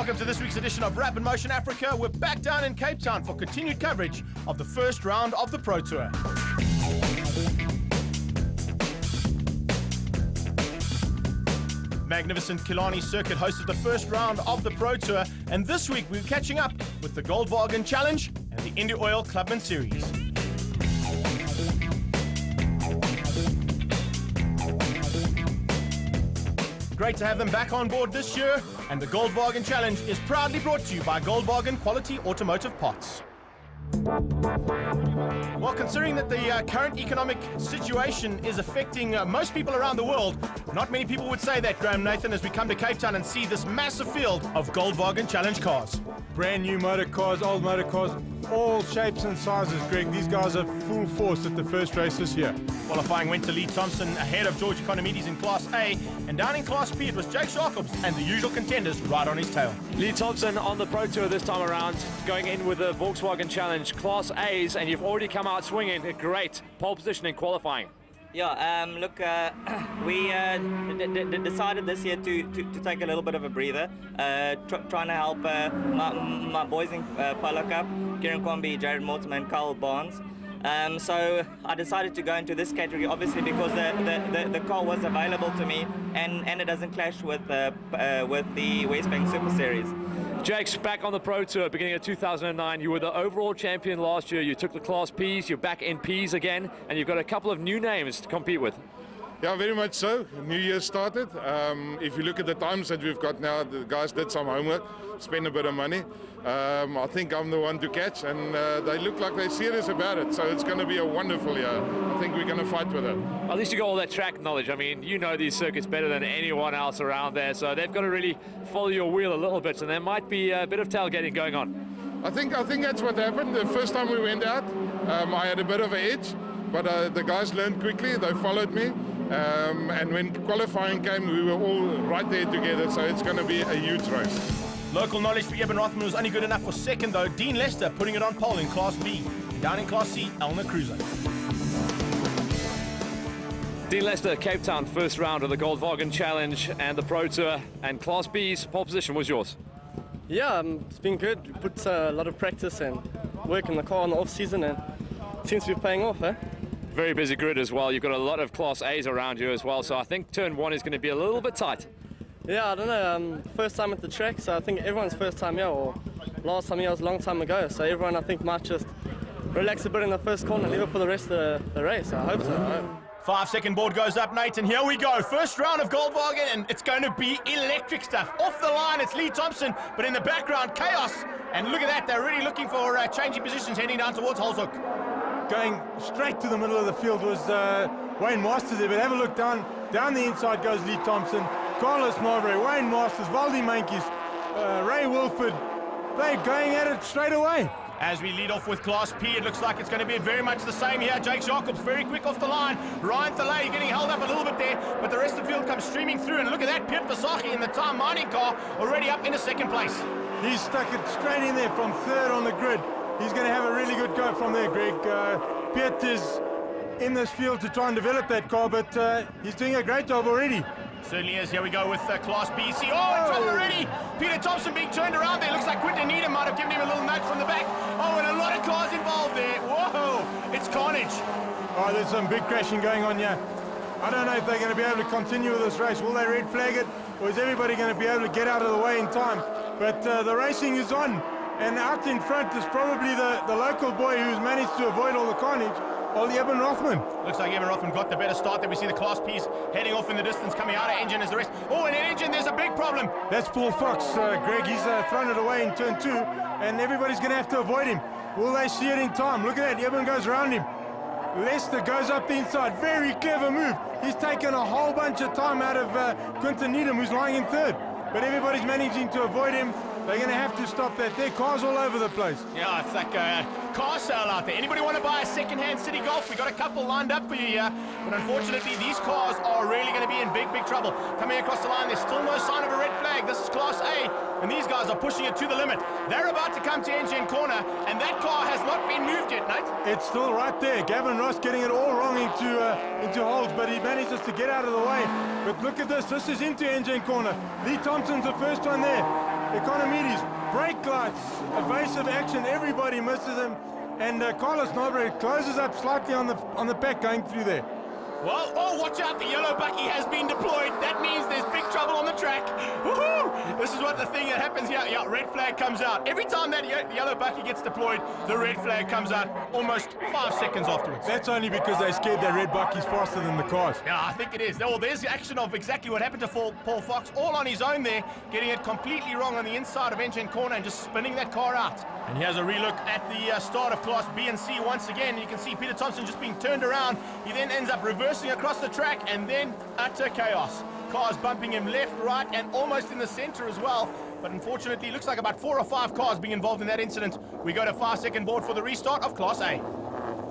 Welcome to this week's edition of Rapid Motion Africa. We're back down in Cape Town for continued coverage of the first round of the Pro Tour. Magnificent Killarney circuit hosted the first round of the Pro Tour, and this week we're catching up with the Goldwagen Challenge and the India Oil Clubman Series. Great to have them back on board this year, and the Goldwagen Challenge is proudly brought to you by Goldwagen Quality Automotive Parts. Well, considering that the current economic situation is affecting most people around the world, not many people would say that, Graham Nathan, as we come to Cape Town and see this massive field of Goldwagen Challenge cars. Brand new motor cars, old motor cars, all shapes and sizes, Greg. These guys are full force at the first race this year. Qualifying went to Lee Thompson ahead of George Economides in Class A, and down in Class B it was Jake Jacobs and the usual contenders right on his tail. Lee Thompson on the Pro Tour this time around, going in with the Volkswagen Challenge Class A's, and you've already come out swinging a great pole position in qualifying. Yeah, look, we decided this year to take a little bit of a breather, trying to help my boys in Polo Cup, Kieran Kwambi, Jared Mortimer and Carl Barnes. So I decided to go into this category, obviously because the car was available to me and it doesn't clash with the West Bank Super Series. Jake's back on the Pro Tour beginning of 2009. You were the overall champion last year. You took the Class P's, you're back in P's again, and you've got a couple of new names to compete with. Yeah, very much so. New Year started. If you look at the times that we've got now, the guys did some homework, spent a bit of money. I think I'm the one to catch, and they look like they're serious about it. So it's going to be a wonderful year. I think we're going to fight with it. At least you got all that track knowledge. I mean, you know these circuits better than anyone else around there, so they've got to really follow your wheel a little bit, and there might be a bit of tailgating going on. I think that's what happened. The first time we went out, I had a bit of an edge, but the guys learned quickly. They followed me. And when qualifying came, we were all right there together, so it's going to be a huge race. Local knowledge for Eben Rothman was only good enough for second, though. Dean Lester putting it on pole in Class B. Down in Class C, Elna Cruiser. Dean Lester, Cape Town, first round of the Goldwagen Challenge and the Pro Tour, and Class B's pole position was yours. Yeah, it's been good. We put a lot of practice and work in the car in the off-season, and it seems to be paying off, eh? Very busy grid as well. You've got a lot of Class A's around you as well, so I think turn one is going to be a little bit tight. Yeah, I don't know. First time at the track, so I think everyone's first time here, or last time here was a long time ago. So everyone, I think, might just relax a bit in the first corner, leave it for the rest of the race. I hope so. 5-second board goes up, Nathan. Here we go. First round of Goldwagen, and it's going to be electric stuff. Off the line, it's Lee Thompson, but in the background, chaos. And look at that. They're really looking for changing positions, heading down towards Holzhoek. Going straight to the middle of the field was Wayne Masters there, but have a look down the inside goes Lee Thompson, Carlos Marbury, Wayne Masters, Valdi Mankis, Ray Wilford. They're going at it straight away. As we lead off with Class P, it looks like it's going to be very much the same here. Jake Jacobs very quick off the line. Ryan Thalay getting held up a little bit there, but the rest of the field comes streaming through. And look at that, Pierre Versace in the Time Mining car already up into second place. He's stuck it straight in there from third on the grid. He's going to have a really good go from there, Greg. Piet is in this field to try and develop that car, but he's doing a great job already. Certainly is. Here we go with Class BC. Oh, in trouble already. Peter Thompson being turned around there. Looks like Quinton Needham might have given him a little nudge from the back. Oh, and a lot of cars involved there. Whoa, it's carnage. Oh, there's some big crashing going on here. I don't know if they're going to be able to continue with this race. Will they red flag it, or is everybody going to be able to get out of the way in time? But the racing is on. And out in front is probably the local boy who's managed to avoid all the carnage, Ollie Eben Rothman. Looks like Eben Rothman got the better start there. We see the Class P's heading off in the distance, coming out of engine as the rest. Oh, and in engine, there's a big problem. That's Paul Fox, Greg. He's thrown it away in turn 2, and everybody's going to have to avoid him. Will they see it in time? Look at that. Eben goes around him. Lester goes up the inside. Very clever move. He's taken a whole bunch of time out of Quinton Needham, who's lying in third. But everybody's managing to avoid him. They're going to have to stop that. There are cars all over the place. Yeah, it's like a car sale out there. Anybody want to buy a second-hand City Golf? We got a couple lined up for you here. But unfortunately, these cars are really going to be in big, big trouble. Coming across the line, there's still no sign of a red flag. This is Class A, and these guys are pushing it to the limit. They're about to come to engine corner, and that car has not been moved yet, Nate. It's still right there. Gavin Ross getting it all wrong into holds, but he manages to get out of the way. But look at this. This is into engine corner. Lee Thompson's the first one there. Economides, brake lights, evasive action, everybody misses him. And Carlos Nobre closes up slightly on the back going through there. Well, oh, watch out, the yellow bucky has been deployed. That means there's big trouble on the track. Woohoo! This is what the thing that happens here. Yeah, red flag comes out. Every time that yellow bucky gets deployed, the red flag comes out almost 5 seconds afterwards. That's only because they scared that red bucky's faster than the cars. Yeah, I think it is. Well, there's the action of exactly what happened to Paul Fox, all on his own there, getting it completely wrong on the inside of engine corner and just spinning that car out. And here's a relook at the start of Class B and C once again. You can see Peter Thompson just being turned around. He then ends up reversing across the track and then utter chaos. Cars bumping him left, right, and almost in the center as well. But unfortunately, it looks like about 4 or 5 cars being involved in that incident. We go to 5-second board for the restart of Class A.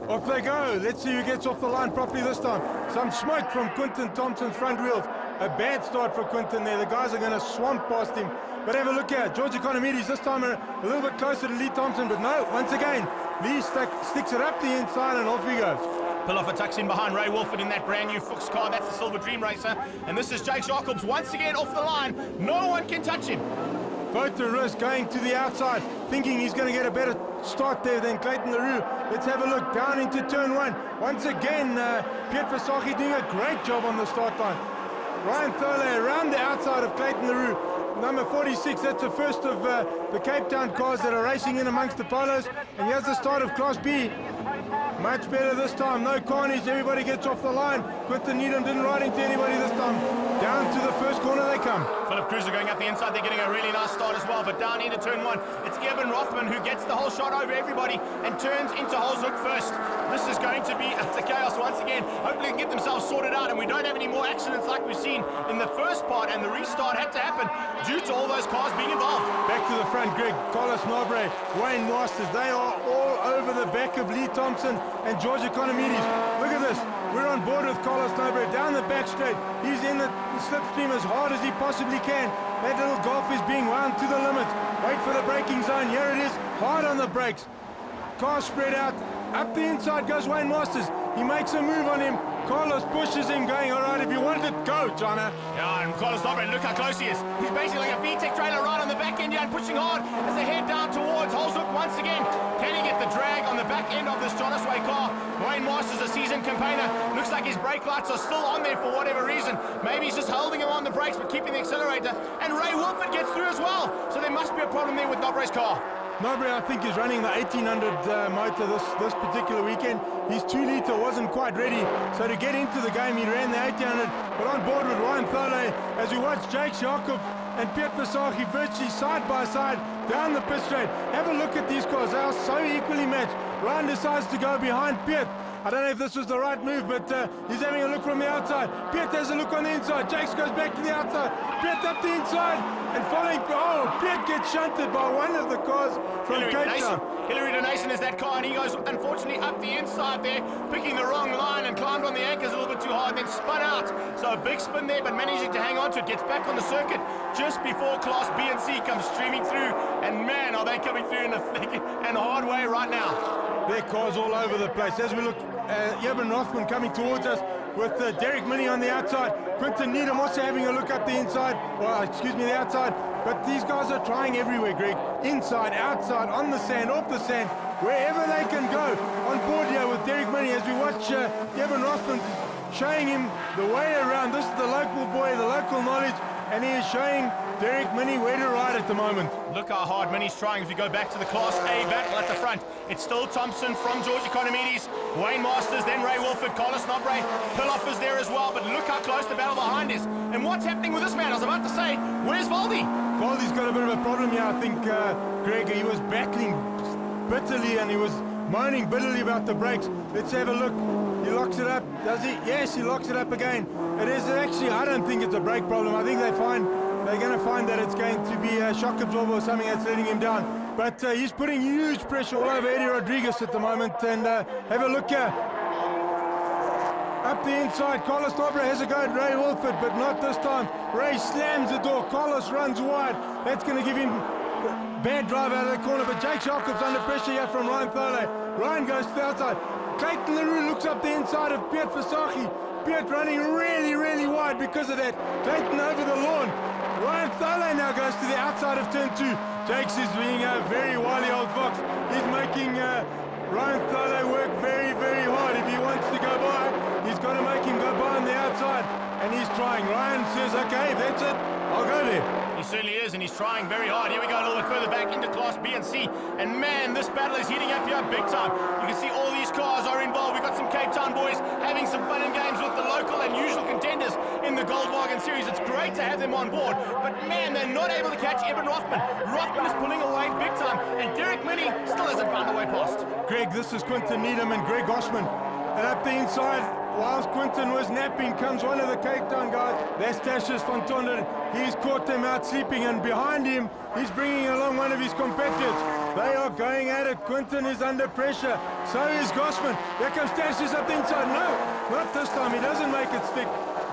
Off they go. Let's see who gets off the line properly this time. Some smoke from Quinton Thompson's front wheels. A bad start for Quinton there. The guys are going to swamp past him. But have a look here. George Economides this time a little bit closer to Lee Thompson. But no, once again, Lee sticks it up the inside and off he goes. Piloffer tucks in behind Ray Wolford in that brand new Fuchs car. That's the Silver Dream Racer. And this is Jake Jacobs once again off the line. No one can touch him. Voter Riss going to the outside, thinking he's going to get a better start there than Clayton LaRue. Let's have a look down into turn 1. Once again, Piet Versaghi doing a great job on the start line. Ryan Thole around the outside of Clayton LaRue. Number 46, that's the first of the Cape Town cars that are racing in amongst the polos. And here's the start of Class B. Much better this time, no carnage, everybody gets off the line. Quinton Needham didn't ride into anybody this time. Down to the first corner they come. Philip Cruiser going up the inside, they're getting a really nice start as well, but down into turn 1, it's Eben Rothman who gets the whole shot over everybody and turns into Holzhoek first. This is going to be utter chaos once again. Hopefully they can get themselves sorted out and we don't have any more accidents like we've seen in the first part, and the restart had to happen due to all those cars being involved. Back to the front, Greg, Carlos Nobre, Wayne Masters, they are all over the back of Lee Thompson and George Economides. Look at this. We're on board with Carlos Nobre down the back straight. He's in the slipstream as hard as he possibly can. That little Golf is being wound to the limit. Wait for the braking zone. Here it is. Hard on the brakes. Car spread out. Up the inside goes Wayne Masters. He makes a move on him. Carlos pushes him, going, all right, if you want it, go, Jonna. Yeah, and Carlos Nobre, look how close he is. He's basically like a VTEC trailer right on the back end here and pushing hard as they head down towards Holzhoek once again. Can he get the drag on the back end of this Jonas Way car? Wayne Masters, a seasoned campaigner. Looks like his brake lights are still on there for whatever reason. Maybe he's just holding him on the brakes but keeping the accelerator. And Ray Wolford gets through as well. So there must be a problem there with Nobre's car. Nobre, I think, is running the 1800 motor this particular weekend. His 2-litre wasn't quite ready, so to get into the game, he ran the 1800. But on board with Ryan Thole, as we watch Jake Jacob and Piet Versaghi virtually side by side down the pit straight. Have a look at these cars, they are so equally matched. Ryan decides to go behind Piet. I don't know if this was the right move, but he's having a look from the outside. Piet has a look on the inside. Jakes goes back to the outside. Piet up the inside and following. Oh, Piet gets shunted by one of the cars from Cape Town. Hillary Donason is that car, and he goes, unfortunately, up the inside there, picking the wrong line and climbed on the anchors a little bit too hard, then spun out. So a big spin there, but managing to hang on to it. Gets back on the circuit just before Class B and C comes streaming through. And man, are they coming through in a thick and hard way right now. Their cars all over the place. As we look, Eben Rothman coming towards us with Derek Minnie on the outside. Quinton Needham also having a look up the inside. Well, excuse me, the outside. But these guys are trying everywhere, Greg. Inside, outside, on the sand, off the sand, wherever they can go. On board here with Derek Minnie as we watch Eben Rothman showing him the way around. This is the local boy, the local knowledge, and he is showing Derek Minnie where to ride at the moment. Look how hard Minnie's trying. If you go back to the Class A battle at the front, it's still Thompson from George Economides, Wayne Masters, then Ray Wolford, Carlos Nobre, Piloffer's there as well, but look how close the battle behind is. And what's happening with this man? I was about to say, where's Valdi? Valdi's got a bit of a problem here, I think, Greg. He was battling bitterly and he was moaning bitterly about the brakes. Let's have a look. He locks it up, does he? Yes, he locks it up again. It is actually, I don't think it's a brake problem. I think they're going to find that it's going to be a shock absorber or something that's letting him down. But he's putting huge pressure all over Eddie Rodriguez at the moment. And have a look here. Up the inside, Carlos Nobre has a go at Ray Wolford, but not this time. Ray slams the door. Carlos runs wide. That's going to give him bad drive out of the corner. But Jake Jacobs under pressure here from Ryan Thole. Ryan goes to the outside. Clayton LaRue looks up the inside of Piet Versaghi. Piet running really, really wide because of that. Clayton over the lawn. Ryan Thole now goes to the outside of turn 2. Jakes is being a very wily old fox. He's making Ryan Thole work very, very hard. If he wants to go by, he's got to make him go by on the outside. And he's trying. Ryan says, okay, if that's it, I'll go there. He certainly is, and he's trying very hard. Here we go a little bit further back into Class B and C. And man, this battle is heating up here big time. You can see all these cars are involved. We've got some Cape Town boys having some fun and games with the local and usual contenders in the Goldwagen series. It's great to have them on board. But man, they're not able to catch Eben Rothman. Rothman is pulling away big time, and Derek Minnie still hasn't found a way past. Greg, this is Quinton Needham and Greg Osman. And up the inside, whilst Quinton was napping, comes one of the Cape Town guys. That's Tashius van Tonder. He's caught them out sleeping, and behind him, he's bringing along one of his compatriots. They are going at it. Quinton is under pressure. So is Gosman. Here comes Tashius up the inside. No, not this time. He doesn't make it stick.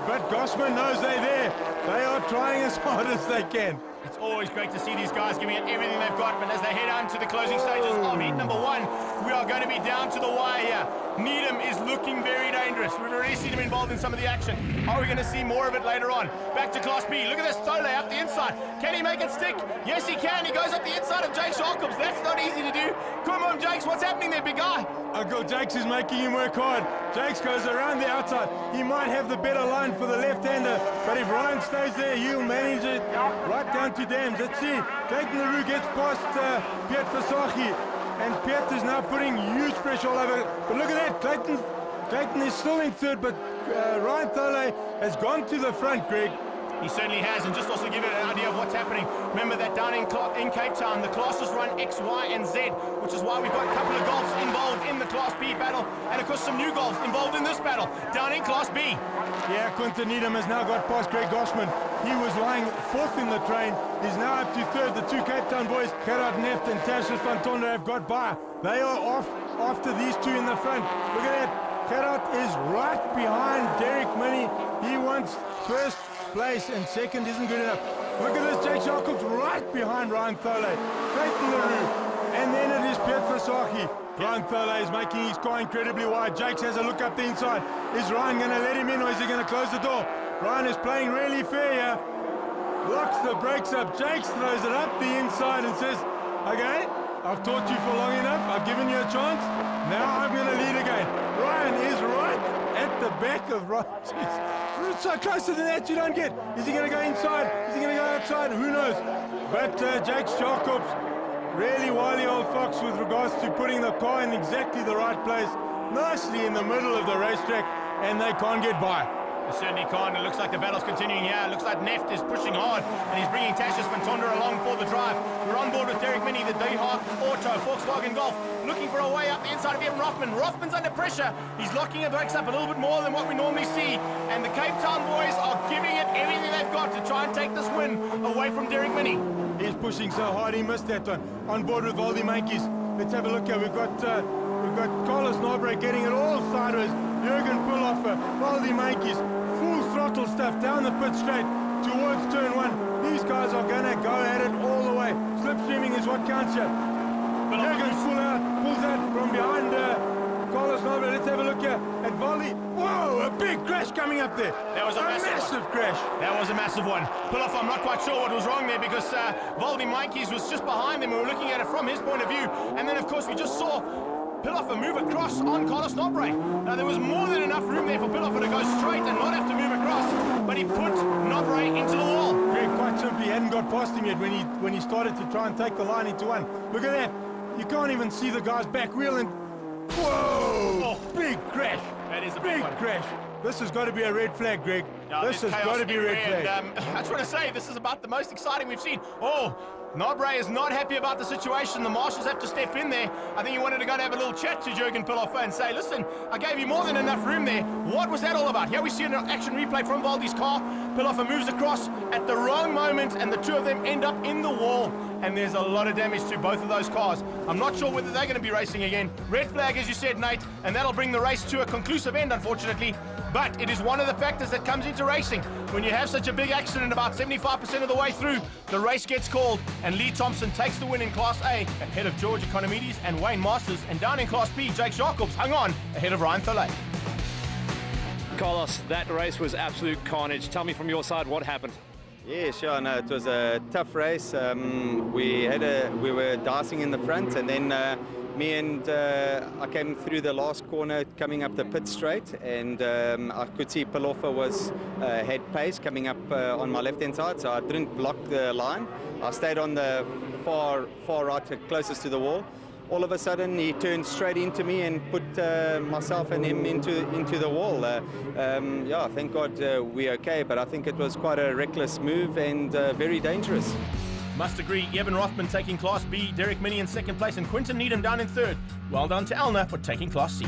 But Gosman knows they're there. They are trying as hard as they can. It's always great to see these guys giving it everything they've got, but as they head on to the closing stages of heat number 1, we are going to be down to the wire here. Needham is looking very dangerous. We've already seen him involved in some of the action. Are we going to see more of it later on? Back to Class B. Look at this Thole up the inside. Can he make it stick? Yes, he can. He goes up the inside of Jake Jacobs. That's not easy to do. Come on, Jakes. What's happening there, big guy? Uncle Jakes is making him work hard. Jakes goes around the outside. He might have the better line for the left-hander, but if Ryan stays there, he'll manage it right down to Dams. Let's see. Clayton LaRue gets past Piet Versace, and Piet is now putting huge pressure all over. But look at that. Clayton is still in third, but Ryan Thole has gone to the front, Greg. He certainly has, and just also to give it an idea of what's happening. Remember that down in Cape Town, the classes run X, Y, and Z, which is why we've got a couple of golfs involved in the Class B battle, and of course some new golfs involved in this battle, down in Class B. Yeah, Quinton Needham has now got past Greg Gosman. He was lying fourth in the train. He's now up to third. The two Cape Town boys, Gerard Neft and Tashius van Tonder, have got by. They are off after these two in the front. Look at that. Gerard is right behind Derek Minnie. He wants first place, and second isn't good enough. Look at this, Jake Jacobs right behind Ryan Thole, Clayton LaRue, and then it is Piet Versace. Ryan Thole is making his car incredibly wide. Jakes has a look up the inside. Is Ryan going to let him in, or is he going to close the door? Ryan is playing really fair here. Locks the brakes up. Jakes throws it up the inside and says, okay, I've taught you for long enough. I've given you a chance. Now I'm going to lead again. Ryan is right at the back of Ryan. It's so closer than that you don't get. Is he going to go inside? Is he going to go outside? Who knows? But Jakes Jacobs, really wily old fox with regards to putting the car in exactly the right place, nicely in the middle of the racetrack, and they can't get by. They certainly can't. It looks like the battle's continuing here. It looks like Neft is pushing hard, and he's bringing Tashius van Tonder along for the drive. We're on board with Derek Minnie, the Dayhawk Auto Volkswagen Golf, looking for a way up the inside of Eben Rothman. Rothman's under pressure. He's locking the brakes up a little bit more than what we normally see, and the Cape Town boys are giving it everything they've got to try and take this win away from Derek Minnie. He's pushing so hard, he missed that one. On board with Valdi Mankies. Let's have a look here. We've got Carlos Nobre getting it all sideways. Jürgen Pulhoffer, Valdi Mankies, full throttle stuff down the pit straight towards turn 1. These guys are going to go at it all the way. Slipstreaming is what counts here. Jürgen pulls out from behind Carlos Nobre. Let's have a look here at Valdi. Whoa, a big crash coming up there. That was a massive crash. That was a massive one. Pulhoffer, I'm not quite sure what was wrong there, because Valdi Mankies was just behind them. We were looking at it from his point of view, and then of course we just saw Pulhoffer move across on Carlos Nobre. Now there was more than enough room there for Pulhoffer to go straight and not have to move across, but he put Nobre into the wall. Greg, quite simply, hadn't got past him yet when he started to try and take the line into one. Look at that. You can't even see the guy's back wheel, and whoa! Oh. Big crash. That is a big one. crash. This has got to be a red flag, Greg. No, this has got to be a red flag. And, I just want to say, this is about the most exciting we've seen. Oh, Nobre is not happy about the situation. The marshals have to step in there. I think he wanted to go and have a little chat to Jürgen Pulhoffer and say, listen, I gave you more than enough room there. What was that all about? Here we see an action replay from Valdi's car. Pulhoffer moves across at the wrong moment, and the two of them end up in the wall. And there's a lot of damage to both of those cars. I'm not sure whether they're going to be racing again. Red flag, as you said, Nate, and that'll bring the race to a conclusive end, unfortunately. But it is one of the factors that comes into racing. When you have such a big accident about 75% of the way through, the race gets called, and Lee Thompson takes the win in Class A ahead of George Economides and Wayne Masters, and down in Class B, Jake Jacobs hung on ahead of Ryan Thole. Carlos, that race was absolute carnage. Tell me from your side what happened. Yeah, sure. No, it was a tough race. We were dicing in the front, and then I came through the last corner, coming up the pit straight, and I could see Paloffa had pace coming up on my left-hand side, so I didn't block the line. I stayed on the far right, closest to the wall. All of a sudden, he turned straight into me and put myself and him into the wall. Yeah, thank God we're okay, but I think it was quite a reckless move and very dangerous. Must agree, Eben Rothman taking Class B, Derek Minnie in second place, and Quinton Needham down in third. Well done to Elna for taking Class C.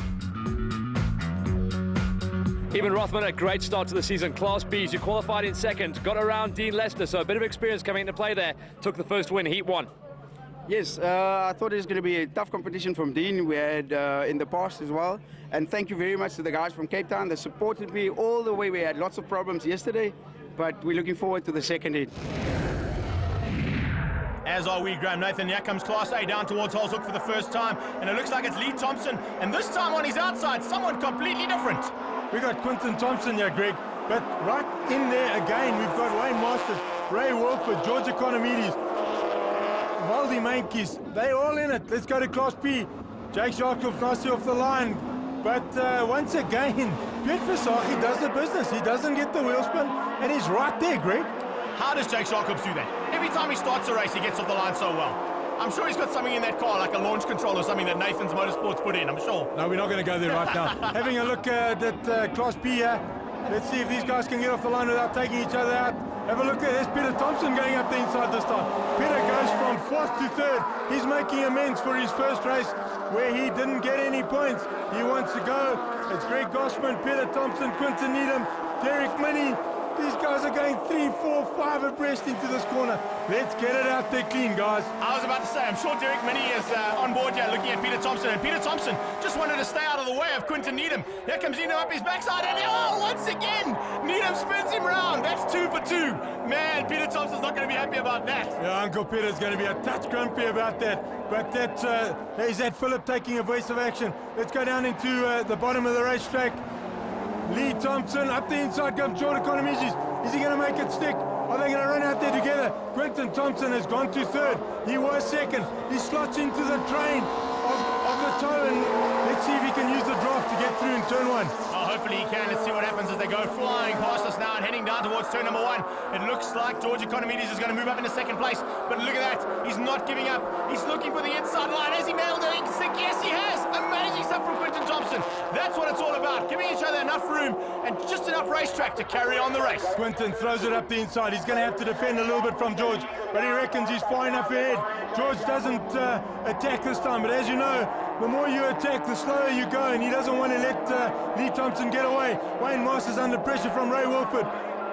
Eben Rothman, a great start to the season. Class B's, you qualified in second, got around Dean Lester, so a bit of experience coming into play there. Took the first win, Heat 1. Yes, I thought it was going to be a tough competition from Dean. We had in the past as well. And thank you very much to the guys from Cape Town that supported me all the way. We had lots of problems yesterday, but we're looking forward to the second heat. As are we, Graham Nathan. Here comes Class A down towards Holshoek for the first time, and it looks like it's Lee Thompson, and this time on his outside, someone completely different. We got Quinton Thompson here, Greg, but right in there again, we've got Wayne Masters, Ray Wolford, George Economides, Valdi Mainkies. They're all in it. Let's go to Class B. Jake Jacobs nicely off the line, but once again, Piet Versace does the business. He doesn't get the wheel spin, and he's right there, Greg. How does Jake Jacobs do that? Every time he starts a race, he gets off the line so well. I'm sure he's got something in that car, like a launch control or something that Nathan's Motorsports put in, I'm sure. No, we're not going to go there right now. Having a look at Class B here. Let's see if these guys can get off the line without taking each other out. Have a look at this. Peter Thompson going up the inside this time. Peter goes from 4th to 3rd. He's making amends for his first race where he didn't get any points. He wants to go. It's Greg Gossman, Peter Thompson, Quinton Needham, Derek Minnie. These guys are going 3, 4, 5 abreast into this corner. Let's get it out there clean, guys. I was about to say, I'm sure Derek Minnie is on board here looking at Peter Thompson. And Peter Thompson just wanted to stay out of the way of Quinton Needham. Here comes Needham up his backside, and once again, Needham spins him round. That's 2 for 2. Man, Peter Thompson's not going to be happy about that. Yeah, Uncle Peter's going to be a touch grumpy about that. But there's that Phillip taking a voice of action. Let's go down into the bottom of the racetrack. Lee Thompson up the inside comes George Economides. Is he going to make it stick? Are they going to run out there together? Quinton Thompson has gone to 3rd. He was 2nd. He slots into the train of the toe, and let's see if he can use the draft to get through in turn 1. Oh, hopefully he can. Let's see what happens as they go flying past us now and heading down towards turn number 1. It looks like George Economides is going to move up into 2nd place, but look at that. He's not giving up. He's looking for the inside line. Has he nailed it? Yes, he has. Amazing stuff from Quinton Thompson. That's what it's all about, giving each other enough room and just enough racetrack to carry on the race. Quinton throws it up the inside. He's going to have to defend a little bit from George, but he reckons he's far enough ahead. George doesn't attack this time, but as you know, the more you attack, the slower you go, and he doesn't want to let Lee Thompson get away. Wayne Masters under pressure from Ray Wolford.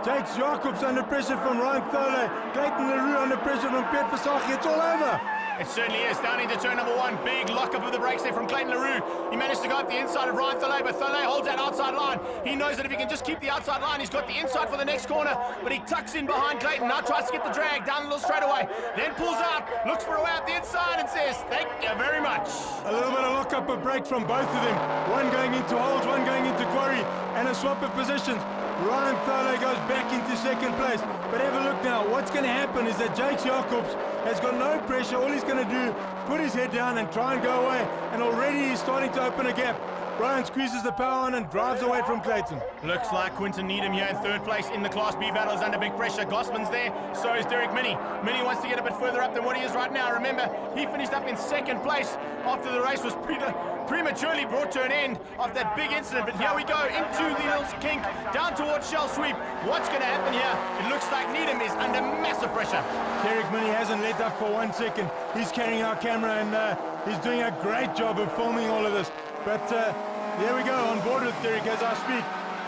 Jake Jacobs under pressure from Ryan Thole. Clayton LaRue under pressure from Piet Versace. It's all over. It certainly is. Down into turn number 1. Big lockup of the brakes there from Clayton LaRue. He managed to go up the inside of Ryan Thole, but Thole holds that outside line. He knows that if he can just keep the outside line, he's got the inside for the next corner, but he tucks in behind Clayton. Now tries to get the drag down the little straightaway. Then pulls out, looks for a way up the inside and says, thank you very much. A little bit of lockup of brakes from both of them. One going into holds, one going into quarry, and a swap of positions. Ryan Thole goes back into 2nd place. But have a look now. What's going to happen is that Jake Jacobs has got no pressure. All he's going to do, put his head down and try and go away. And already he's starting to open a gap. Brian squeezes the power on and drives away from Clayton. Looks like Quinton Needham here in 3rd place in the Class B battle is under big pressure. Gossman's there, so is Derek Minnie. Minnie wants to get a bit further up than what he is right now. Remember, he finished up in 2nd place after the race was prematurely brought to an end of that big incident. But here we go into the little kink down towards Shell Sweep. What's going to happen here? It looks like Needham is under massive pressure. Derek Minnie hasn't let up for 1 second. He's carrying our camera and he's doing a great job of filming all of this. But there we go, on board with Derek as I speak.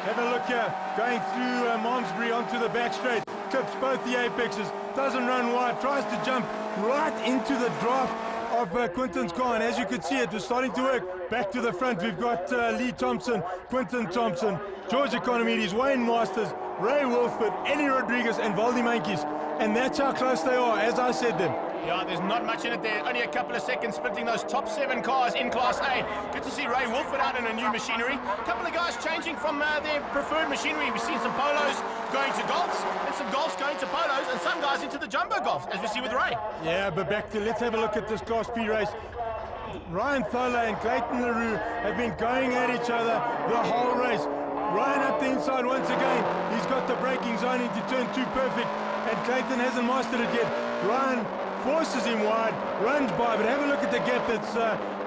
Have a look here, going through Malmesbury onto the back straight. Clips both the apexes, doesn't run wide, tries to jump right into the draft of Quinton's car. And as you can see, it was starting to work. Back to the front, we've got Lee Thompson, Quinton Thompson, George Economides, Wayne Masters, Ray Wolford, Eddie Rodriguez, and Valdi Mainkies. And that's how close they are, as I said them. Yeah, there's not much in it there. Only a couple of seconds splitting those top 7 cars in Class A. Good to see Ray Wolford out in a new machinery. A couple of guys changing from their preferred machinery. We've seen some Polos going to Golfs and some Golfs going to Polos and some guys into the Jumbo Golfs, as we see with Ray. Yeah, but let's have a look at this Class B race. Ryan Thola and Clayton LaRue have been going at each other the whole race. Ryan up the inside once again. He's got the braking zone into turn 2 perfect, and Clayton hasn't mastered it yet. Ryan forces him wide, runs by, but have a look at the gap that's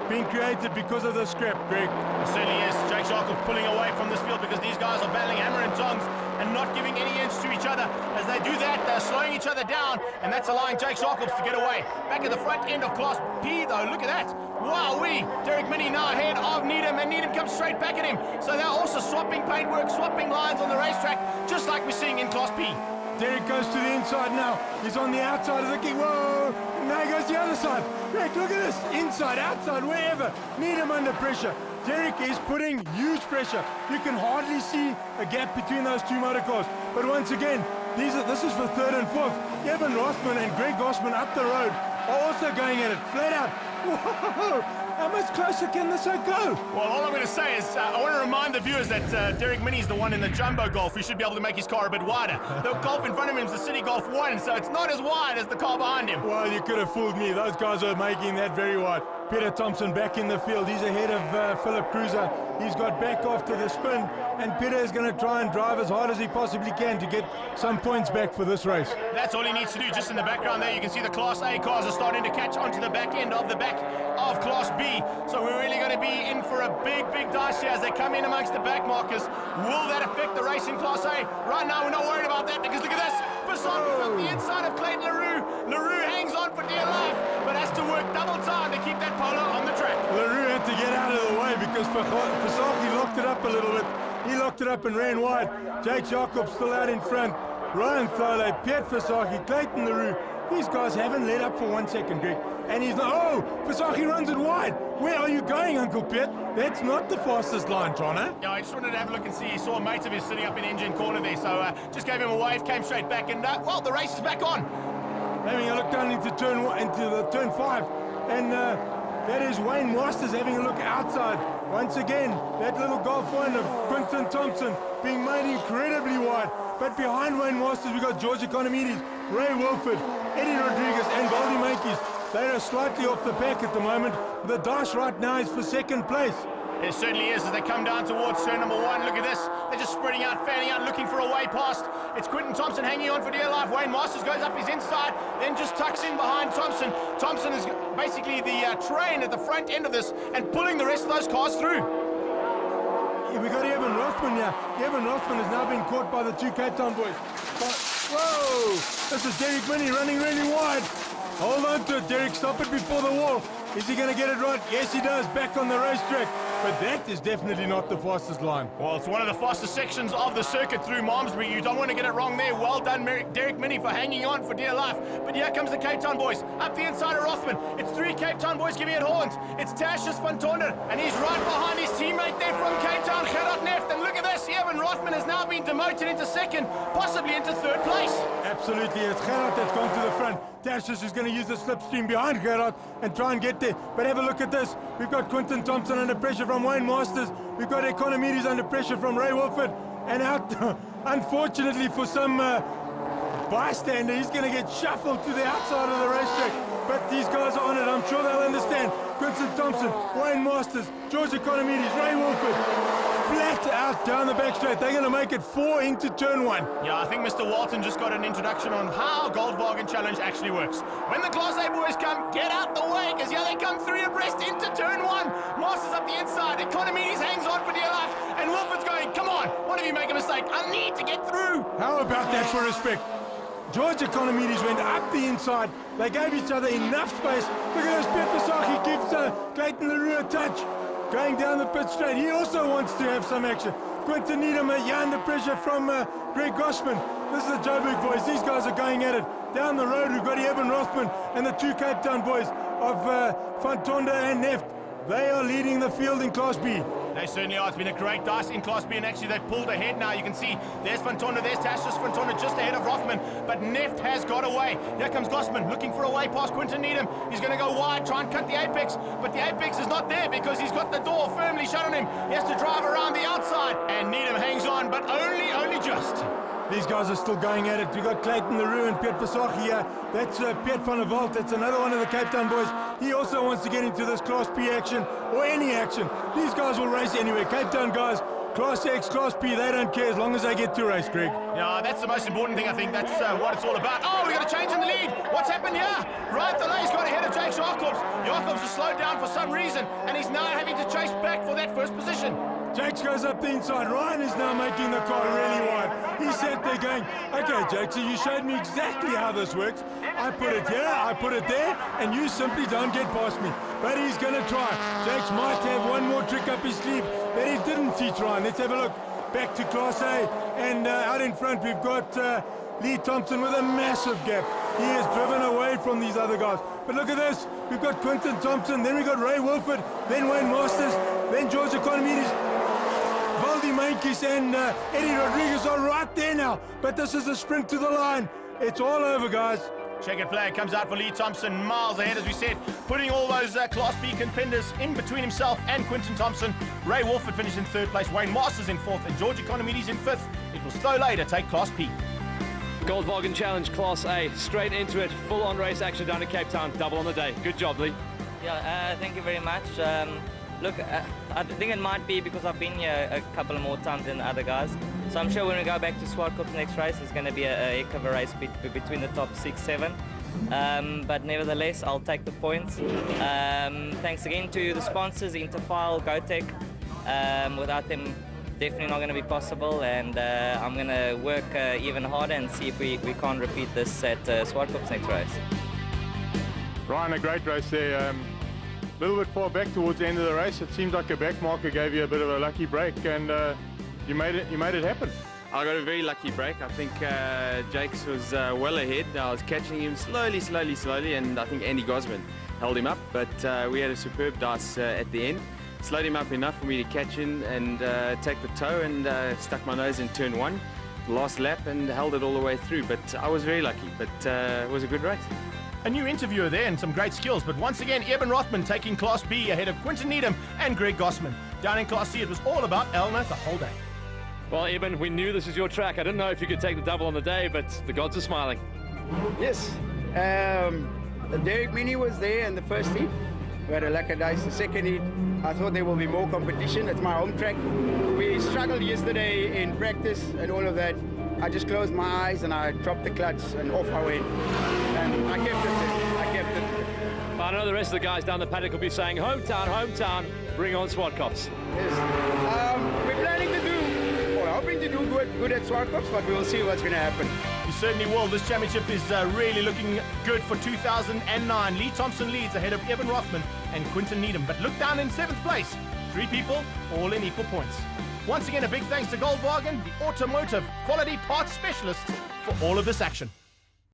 been created because of the scrap, Greg. It certainly is. Jake Sharkle pulling away from this field because these guys are battling hammer and tongs and not giving any inch to each other. As they do that, they're slowing each other down, and that's allowing Jake Sharkle to get away. Back at the front end of Class P, though, look at that. Wowee! Derek Minnie now ahead of Needham, and Needham comes straight back at him. So they're also swapping paintwork, swapping lines on the racetrack, just like we're seeing in Class P. Derek goes to the inside now. He's on the outside of the key. Whoa! Now he goes to the other side. Greg, look at this. Inside, outside, wherever. Needham under pressure. Derek is putting huge pressure. You can hardly see a gap between those two motor cars. But once again, this is for 3rd and 4th. Evan Rothman and Greg Gossman up the road are also going at it, flat out. Whoa! How much closer can this go? Well, all I'm going to say is I want to remind the viewers that Derek Minnie's the one in the Jumbo Golf. He should be able to make his car a bit wider. The Golf in front of him is the City Golf 1, so it's not as wide as the car behind him. Well, you could have fooled me. Those guys are making that very wide. Peter Thompson back in the field. He's ahead of Philip Cruiser. He's got back after the spin, and Peter is going to try and drive as hard as he possibly can to get some points back for this race. That's all he needs to do. Just in the background there, you can see the Class A cars are starting to catch onto the back end of the back of Class B. So we're really going to be in for a big, big dice here as they come in amongst the back markers. Will that affect the race in Class A? Right now, we're not worried about that because look at this. Versace's up the inside of Clayton LaRue. LaRue hangs on for dear life, but has to work double time to keep that Polo on the track. LaRue had to get out of the way because Versace locked it up a little bit. He locked it up and ran wide. Jake Jacobs still out in front. Ryan Thole, Piet Versace, Clayton LaRue. These guys haven't let up for 1 second, Greg. And he's not, oh, Versace runs it wide. Where are you going, Uncle Piet? That's not the fastest line, John, eh? Yeah, I just wanted to have a look and see. He saw a mate of his sitting up in engine corner there, so just gave him a wave, came straight back, and well, the race is back on. Having a look down into turn 5, and that is Wayne Masters having a look outside. Once again, that little Golf 1 of Quinton Thompson being made incredibly wide. But behind Wayne Masters, we've got George Economides, Ray Wilford, Eddie Rodriguez, and Goldie Mankis. They are slightly off the pack at the moment. The dice right now is for 2nd place. It certainly is as they come down towards turn number 1. Look at this. They're just spreading out, fanning out, looking for a way past. It's Quinton Thompson hanging on for dear life. Wayne Masters goes up his inside, then just tucks in behind Thompson. Thompson is basically the train at the front end of this and pulling the rest of those cars through. Yeah, we got Evan Rothman here. Evan Rothman has now been caught by the 2 Cape Town boys. Whoa! This is Derek Minnie running really wide. Hold on to it, Derek. Stop it before the wall. Is he going to get it right? Yes, he does. Back on the racetrack. But that is definitely not the fastest line. Well, it's one of the fastest sections of the circuit through Malmesbury. You don't want to get it wrong there. Well done, Derek Minnie, for hanging on for dear life. But here comes the Cape Town boys. Up the inside of Rothman. It's 3 Cape Town boys giving it horns. It's Tertius van Tonder, and he's right behind his teammate there from Cape Town, Gerard Neft. And look at this. Evan Rothman has now been demoted into 2nd, possibly into 3rd place. Absolutely. It's Gerard that's gone to the front. Tertius is going to use the slipstream behind Gerard and try and get there. But have a look at this. We've got Quinton Thompson under pressure from Wayne Masters. We've got Economides under pressure from Ray Wolford. And out, unfortunately for some bystander, he's going to get shuffled to the outside of the racetrack. But these guys are on it. I'm sure they'll understand. Quinton Thompson, Wayne Masters, George Economides, Ray Wolford. Flat out down the back straight. They're going to make it 4 into turn 1. Yeah, I think Mr. Walton just got an introduction on how Goldwagen Challenge actually works. When the Class A boys come, get out the way, because here they come 3 abreast into turn 1. Masters up the inside. Economides hangs on for dear life. And Wolford's going, come on, what if you make a mistake? I need to get through. How about that for respect? George Economides went up the inside. They gave each other enough space. Look at this. Piet Versace gives Clayton LaRue a touch. Going down the pit straight. He also wants to have some action. Quinton Needham, under pressure from Greg Gossman. This is the Joburg boys. These guys are going at it. Down the road, we've got Evan Rothman and the 2 Cape Town boys of Van Tonder and Neft. They are leading the field in Class B. They certainly are. It's been a great dice in Class B, and actually they've pulled ahead now. You can see there's Fantona, there's Tassus Fantona just ahead of Rothman, but Neft has got away. Here comes Gossman looking for a way past Quinton Needham. He's going to go wide, try and cut the apex, but the apex is not there because he's got the door firmly shut on him. He has to drive around the outside, and Needham hangs on, but only just. These guys are still going at it. We've got Clayton Leroux and Piet Versach here. That's Piet van der Walt. That's another one of the Cape Town boys. He also wants to get into this Class B action or any action. These guys will race anyway. Cape Town guys, Class X, Class B, they don't care as long as they get to race, Greg. Yeah, that's the most important thing, I think. That's what it's all about. Oh, we got a change in the lead. What's happened here? Right, Delay's got ahead of Jake Jacobs. Jacobs has slowed down for some reason, and he's now having to chase back for that first position. Jakes goes up the inside. Ryan is now making the car really wide. He sat there going, okay, Jakes, so you showed me exactly how this works. I put it here, I put it there, and you simply don't get past me. But he's going to try. Jakes might have one more trick up his sleeve that he didn't teach Ryan. Let's have a look. Back to Class A, and out in front we've got Lee Thompson with a massive gap. He is driven away from these other guys. But look at this. We've got Quinton Thompson, then we've got Ray Wilford, then Wayne Masters, then George Economides. Valdi Mankis and Eddie Rodriguez are right there now, but this is a sprint to the line. It's all over, guys. Checkered flag comes out for Lee Thompson, miles ahead, as we said, putting all those Class B contenders in between himself and Quinton Thompson. Ray Wolford finished in third place, Wayne Masters in fourth, and George Economides in fifth. It will slow later take Class P. Goldwagen Challenge Class A, straight into it, full-on race action down in Cape Town, double on the day. Good job, Lee. Yeah, thank you very much. Look, I think it might be because I've been here a couple more times than the other guys. So I'm sure when we go back to Swartkorp's next race, it's going to be a heck of a race between the top 6, 7. But nevertheless, I'll take the points. Thanks again to the sponsors, Interfile, GoTech. Without them, definitely not going to be possible. And I'm going to work even harder and see if we can't repeat this at Swartkorp's next race. Ryan, a great race there. A little bit far back towards the end of the race. It seemed like a back marker gave you a bit of a lucky break, and you made it happen. I got a very lucky break. I think Jakes was well ahead. I was catching him slowly, and I think Andy Gosman held him up. But we had a superb dice at the end. Slowed him up enough for me to catch him and take the toe, and stuck my nose in turn 1, last lap, and held it all the way through. But I was very lucky. But it was a good race. A new interviewer there and some great skills, but once again, Eben Rothman taking Class B ahead of Quinton Needham and Greg Gossman. Down in Class C, it was all about Elna the whole day. Well, Eben, we knew this was your track. I didn't know if you could take the double on the day, but the gods are smiling. Yes. Derek Mini was there in the first heat. We had a lacquer dice the second heat. I thought there will be more competition. It's my home track. We struggled yesterday in practice and all of that. I just closed my eyes and I dropped the clutch and off I went. And I kept it. I know the rest of the guys down the paddock will be saying, hometown, bring on Swartkops. Yes. We're planning to do, or hoping to do good at Swartkops, but we'll see what's going to happen. You certainly will. This championship is really looking good for 2009. Lee Thompson leads ahead of Eben Rothman and Quinton Needham. But look down in 7th place. 3 people, all in equal points. Once again, a big thanks to Goldwagen, the automotive quality parts specialists, for all of this action.